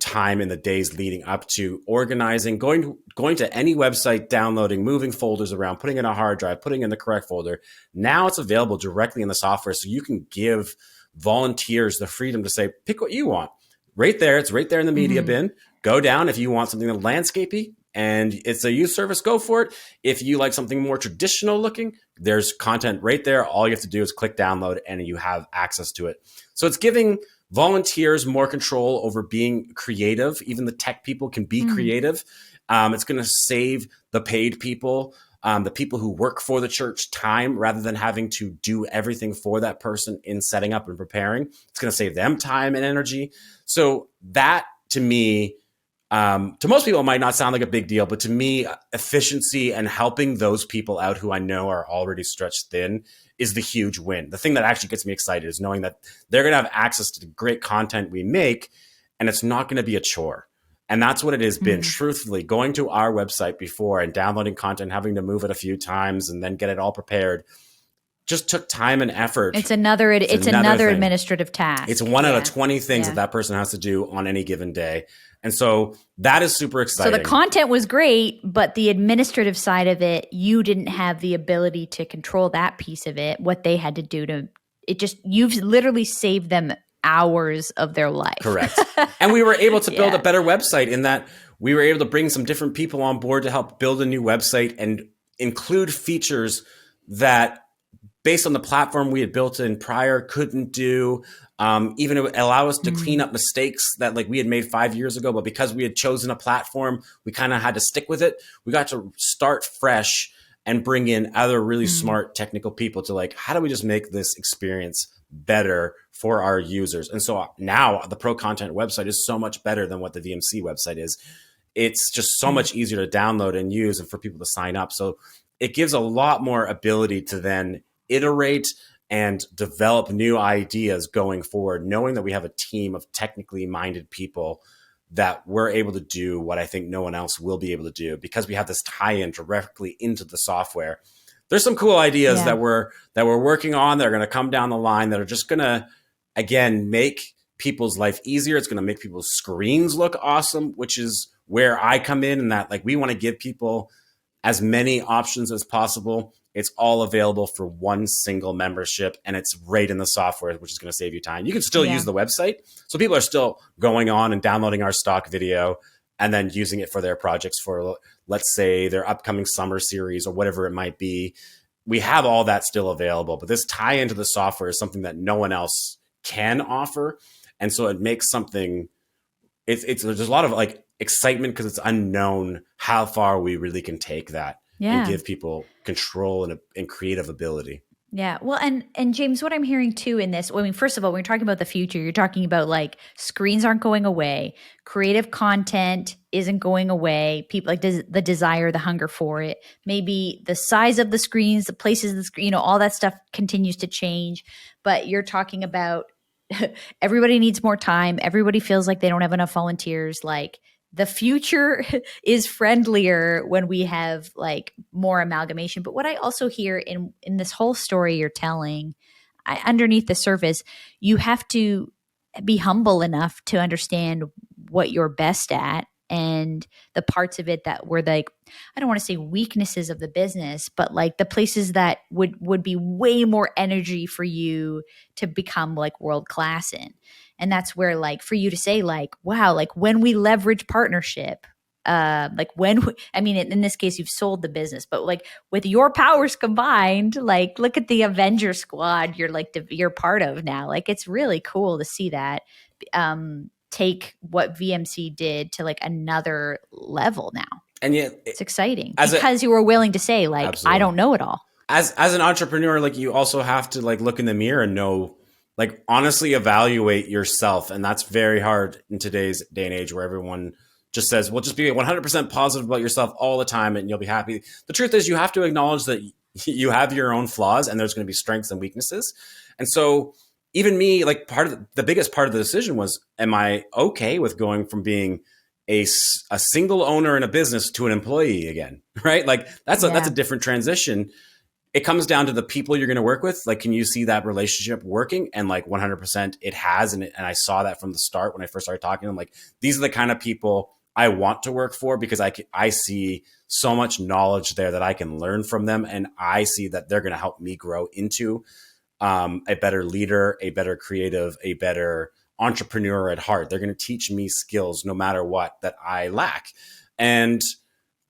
time in the days leading up to organizing, going to any website, downloading, moving folders around, putting in a hard drive, putting in the correct folder. Now it's available directly in the software, so you can give volunteers the freedom to say, pick what you want. Right there, it's right there in the media bin. Go down if you want something landscapey and it's a youth service, go for it. If you like something more traditional looking, there's content right there. All you have to do is click download and you have access to it. So it's giving volunteers more control over being creative. Even the tech people can be creative. It's going to save the paid people, the people who work for the church, time, rather than having to do everything for that person in setting up and preparing. It's going to save them time and energy. So that, to me, to most people, it might not sound like a big deal, but to me, efficiency and helping those people out who I know are already stretched thin is the huge win. The thing that actually gets me excited is knowing that they're going to have access to the great content we make, and it's not going to be a chore. And that's what it has been. Truthfully, going to our website before and downloading content, having to move it a few times and then get it all prepared, just took time and effort. It's another administrative task. It's one out of 20 things that person has to do on any given day. And so that is super exciting. So the content was great, but the administrative side of it, you didn't have the ability to control that piece of it, what they had to do you've literally saved them hours of their life. Correct. And we were able to build a better website, in that we were able to bring some different people on board to help build a new website and include features that based on the platform we had built in prior, couldn't do. Even it would allow us to clean up mistakes that like we had made 5 years ago, but because we had chosen a platform, we kind of had to stick with it. We got to start fresh and bring in other really smart technical people to like, how do we just make this experience better for our users? And so now the ProContent website is so much better than what the VMC website is. It's just so much easier to download and use and for people to sign up. So it gives a lot more ability to then iterate and develop new ideas going forward, knowing that we have a team of technically minded people that we're able to do what I think no one else will be able to do because we have this tie-in directly into the software. There's some cool ideas that we're working on that are going to come down the line that are just going to, again, make people's life easier. It's going to make people's screens look awesome, which is where I come in, and that like we want to give people as many options as possible. It's all available for one single membership, and it's right in the software, which is going to save you time. You can still use the website. So people are still going on and downloading our stock video and then using it for their projects for, let's say, their upcoming summer series or whatever it might be. We have all that still available, but this tie into the software is something that no one else can offer. And so it makes something, there's a lot of like excitement because it's unknown how far we really can take that. And give people control and creative ability. Yeah. Well, and James, what I'm hearing too in this, I mean, first of all, when you're talking about the future, you're talking about like screens aren't going away. Creative content isn't going away. People like the desire, the hunger for it. Maybe the size of the screens, the places of the screen, all that stuff continues to change. But you're talking about everybody needs more time. Everybody feels like they don't have enough volunteers. Like, the future is friendlier when we have like more amalgamation. But what I also hear in this whole story you're telling, underneath the surface, you have to be humble enough to understand what you're best at and the parts of it that were like, I don't want to say weaknesses of the business, but like the places that would be way more energy for you to become like world class in. And that's where like for you to say like, wow, like when we leverage partnership, like when, I mean, in this case, you've sold the business, but like with your powers combined, like look at the Avenger squad you're like, you're part of now. Like, it's really cool to see that take what VMC did to like another level now. And yet it's exciting because you were willing to say like, absolutely. I don't know it all. As an entrepreneur, like you also have to like look in the mirror and know, like honestly evaluate yourself. And that's very hard in today's day and age where everyone just says, well, just be 100% positive about yourself all the time and you'll be happy. The truth is you have to acknowledge that you have your own flaws and there's going to be strengths and weaknesses. And so even me, like the biggest part of the decision was, am I okay with going from being a single owner in a business to an employee again, right? Like that's a different transition. It comes down to the people you're going to work with. Like, can you see that relationship working? And like 100% it has. And I saw that from the start when I first started talking to them. Like, these are the kind of people I want to work for because I see so much knowledge there that I can learn from them. And I see that they're going to help me grow into a better leader, a better creative, a better entrepreneur at heart. They're going to teach me skills no matter what that I lack. And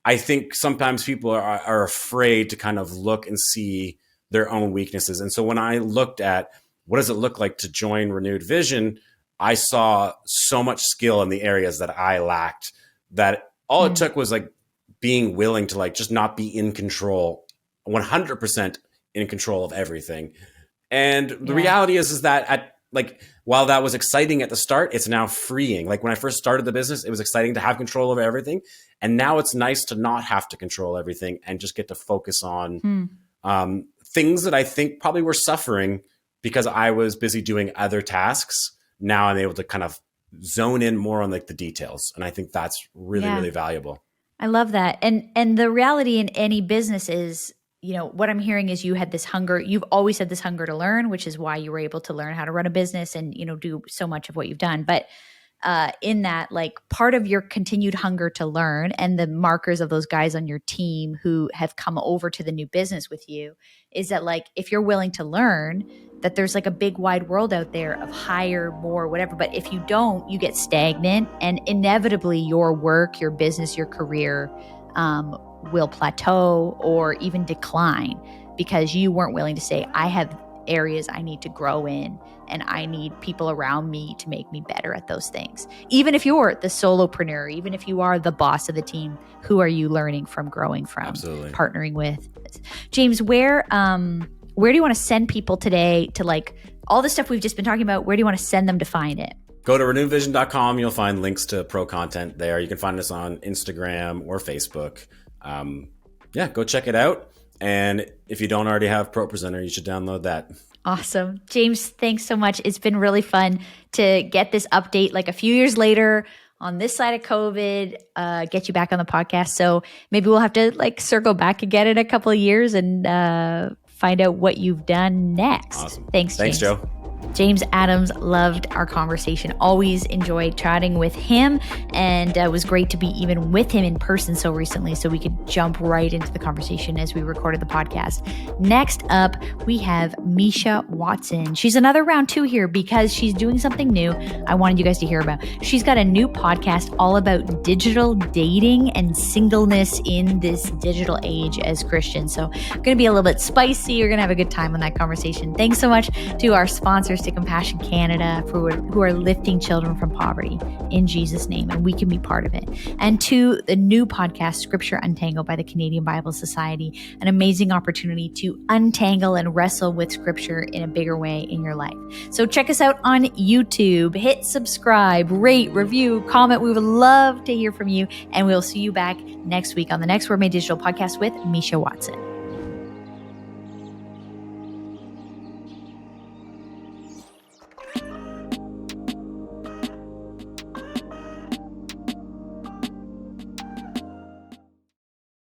I think sometimes people are afraid to kind of look and see their own weaknesses. And so when I looked at what does it look like to join RenewedVision, I saw so much skill in the areas that I lacked that all it took was like being willing to like just not be in control, 100% in control of everything. And the reality is that while that was exciting at the start, it's now freeing. Like when I first started the business, it was exciting to have control over everything. And now it's nice to not have to control everything and just get to focus on things that I think probably were suffering because I was busy doing other tasks. Now I'm able to kind of zone in more on like the details. And I think that's really, really valuable. I love that. And the reality in any business is, you know, what I'm hearing is you had this hunger. You've always had this hunger to learn, which is why you were able to learn how to run a business and, you know, do so much of what you've done. But in that, like part of your continued hunger to learn and the markers of those guys on your team who have come over to the new business with you is that like, if you're willing to learn, that there's like a big wide world out there of higher, more, whatever. But if you don't, you get stagnant and inevitably your work, your business, your career will plateau or even decline. because you weren't willing to say, I have areas I need to grow in, and I need people around me to make me better at those things. Even if you're the solopreneur, even if you are the boss of the team, who are you learning from, growing from, Absolutely. partnering with? James, where do you want to send people today to, like, all the stuff we've just been talking about? Where do you want to send them to find it? Go to RenewedVision.com. You'll find links to ProContent there. You can find us on Instagram or Facebook. Go check it out. And if you don't already have ProPresenter, you should download that. Awesome. James, thanks so much. It's been really fun to get this update like a few years later on this side of COVID, get you back on the podcast. So maybe we'll have to like circle back again in a couple of years and find out what you've done next. Awesome. Thanks, Thanks, James. Joe. James Adams, loved our conversation. Always enjoyed chatting with him, and it was great to be even with him in person so recently so we could jump right into the conversation as we recorded the podcast. Next up, we have Misha Watson. She's another round two here because she's doing something new I wanted you guys to hear about. She's got a new podcast all about digital dating and singleness in this digital age as Christians. So going to be a little bit spicy. We're going to have a good time on that conversation. Thanks so much to our sponsors, to Compassion Canada, who are lifting children from poverty in Jesus' name, and we can be part of it. And to the new podcast, Scripture Untangled by the Canadian Bible Society, an amazing opportunity to untangle and wrestle with Scripture in a bigger way in your life. So check us out on YouTube. Hit subscribe, rate, review, comment. We would love to hear from you, and we'll see you back next week on the next Word Made Digital podcast with Misha Watson.